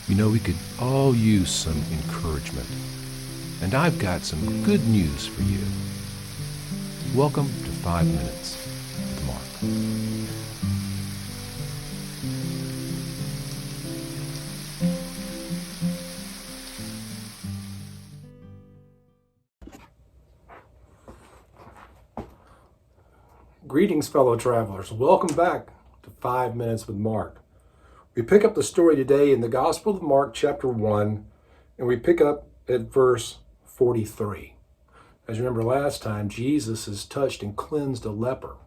You know, we could all use some encouragement. And I've got some good news for you. Welcome to 5 Minutes with Mark. Greetings, fellow travelers. Welcome back to 5 Minutes with Mark. We pick up the story today in the Gospel of Mark, chapter 1, and we pick up at verse 43. As you remember last time, Jesus has touched and cleansed a leper.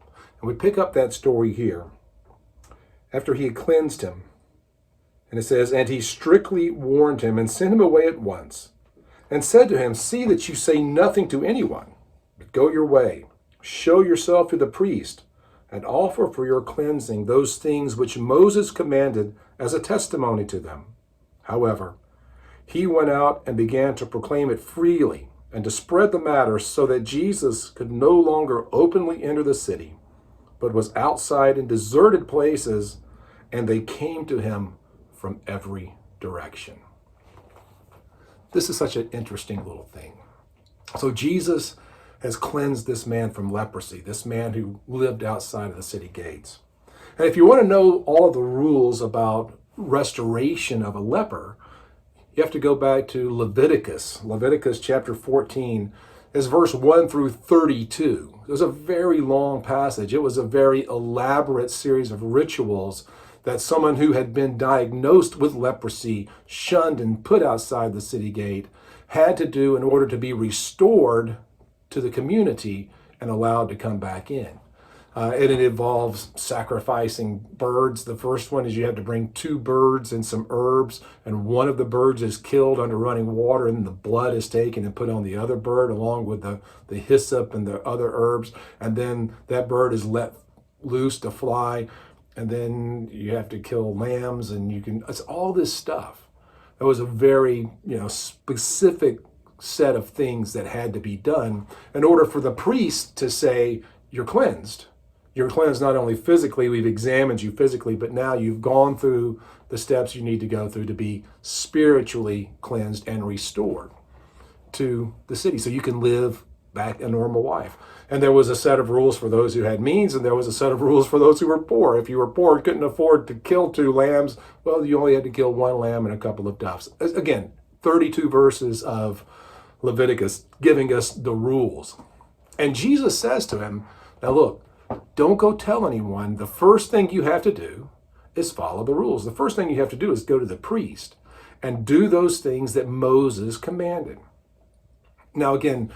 And we pick up that story here. After he had cleansed him, and it says, "And he strictly warned him and sent him away at once, and said to him, 'See that you say nothing to anyone, but go your way. Show yourself to the priest, and offer for your cleansing those things which Moses commanded as a testimony to them.' However, he went out and began to proclaim it freely and to spread the matter, so that Jesus could no longer openly enter the city, but was outside in deserted places, and they came to him from every direction." This is such an interesting little thing. So Jesus has cleansed this man from leprosy, this man who lived outside of the city gates. And if you want to know all of the rules about restoration of a leper, you have to go back to Leviticus. Leviticus chapter 14 is verse 1 through 32. It was a very long passage. It was a very elaborate series of rituals that someone who had been diagnosed with leprosy, shunned and put outside the city gate, had to do in order to be restored to the community and allowed to come back in. And it involves sacrificing birds. The first one is you have to bring 2 birds and some herbs, and one of the birds is killed under running water, and the blood is taken and put on the other bird along with the hyssop and the other herbs, and then that bird is let loose to fly, and then you have to kill lambs, and it's all this stuff. It was a very specific set of things that had to be done in order for the priest to say, "You're cleansed. You're cleansed not only physically, we've examined you physically, but now you've gone through the steps you need to go through to be spiritually cleansed and restored to the city so you can live back a normal life." And there was a set of rules for those who had means, and there was a set of rules for those who were poor. If you were poor and couldn't afford to kill 2 lambs, well, you only had to kill 1 lamb and a couple of doves. Again, 32 verses of Leviticus giving us the rules. And Jesus says to him, now look, don't go tell anyone. The first thing you have to do is follow the rules. The first thing you have to do is go to the priest and do those things that Moses commanded. Now again,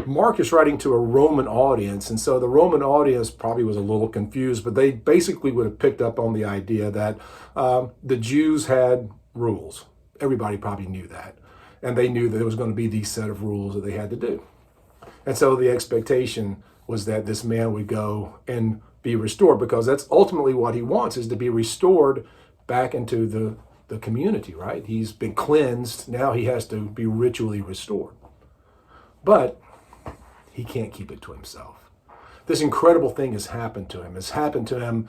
Mark is writing to a Roman audience, and so the Roman audience probably was a little confused, but they basically would have picked up on the idea that the Jews had rules. Everybody probably knew that. And they knew that there was going to be these set of rules that they had to do. And so the expectation was that this man would go and be restored, because that's ultimately what he wants, is to be restored back into the community, right? He's been cleansed. Now he has to be ritually restored. But he can't keep it to himself. This incredible thing has happened to him. It's happened to him.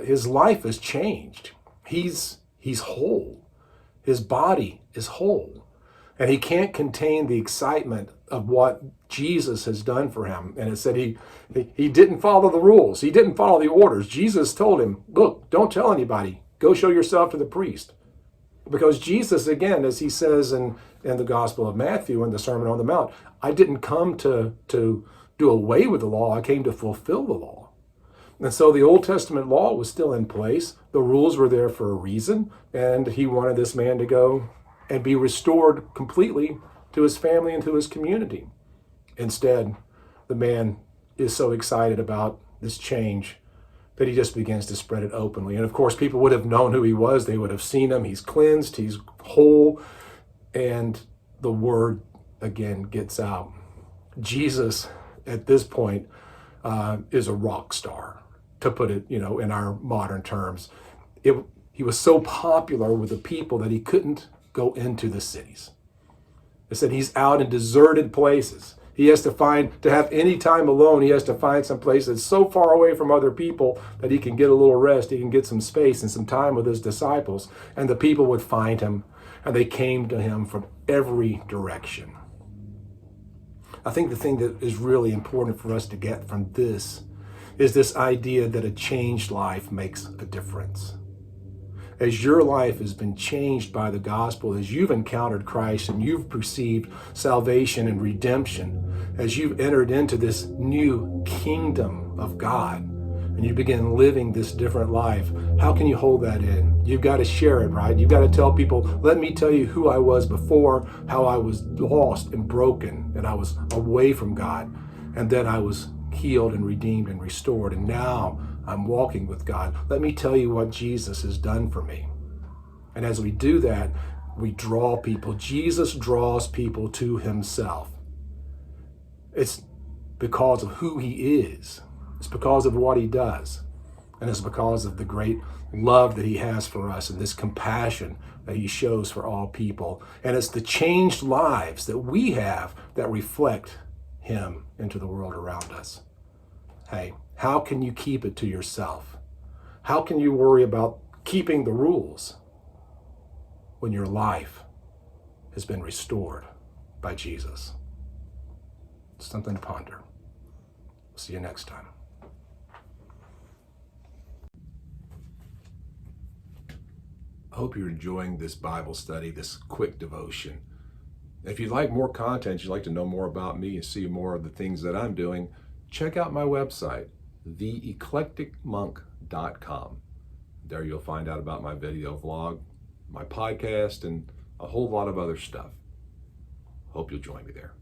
His life has changed. He's whole. His body is whole. And he can't contain the excitement of what Jesus has done for him. And it said he didn't follow the rules. He didn't follow the orders. Jesus told him, look, don't tell anybody. Go show yourself to the priest. Because Jesus, again, as he says in the Gospel of Matthew in the Sermon on the Mount, I didn't come to do away with the law. I came to fulfill the law. And so the Old Testament law was still in place. The rules were there for a reason. And he wanted this man to go and be restored completely to his family and to his community. Instead, the man is so excited about this change that he just begins to spread it openly. And of course, people would have known who he was. They would have seen him. He's cleansed, he's whole, and the word again gets out. Jesus, at this point, is a rock star, to put it, in our modern terms. He was so popular with the people that he couldn't go into the cities. It said he's out in deserted places. He has to have any time alone, he has to find some place that's so far away from other people that he can get a little rest, he can get some space and some time with his disciples. And the people would find him, and they came to him from every direction. I think the thing that is really important for us to get from this is this idea that a changed life makes a difference. As your life has been changed by the gospel, as you've encountered Christ and you've perceived salvation and redemption, as you've entered into this new kingdom of God, and you begin living this different life, how can you hold that in? You've got to share it, right? You've got to tell people, let me tell you who I was before, how I was lost and broken, and I was away from God, and then I was healed and redeemed and restored, and now I'm walking with God. Let me tell you what Jesus has done for me. And as we do that, we draw people. Jesus draws people to himself. It's because of who he is. It's because of what he does. And it's because of the great love that he has for us and this compassion that he shows for all people. And it's the changed lives that we have that reflect him into the world around us. Hey, how can you keep it to yourself? How can you worry about keeping the rules when your life has been restored by Jesus? It's something to ponder. See you next time. I hope you're enjoying this Bible study, this quick devotion. If you'd like more content, you'd like to know more about me and see more of the things that I'm doing, check out my website, theeclecticmonk.com. There you'll find out about my video vlog, my podcast, and a whole lot of other stuff. Hope you'll join me there.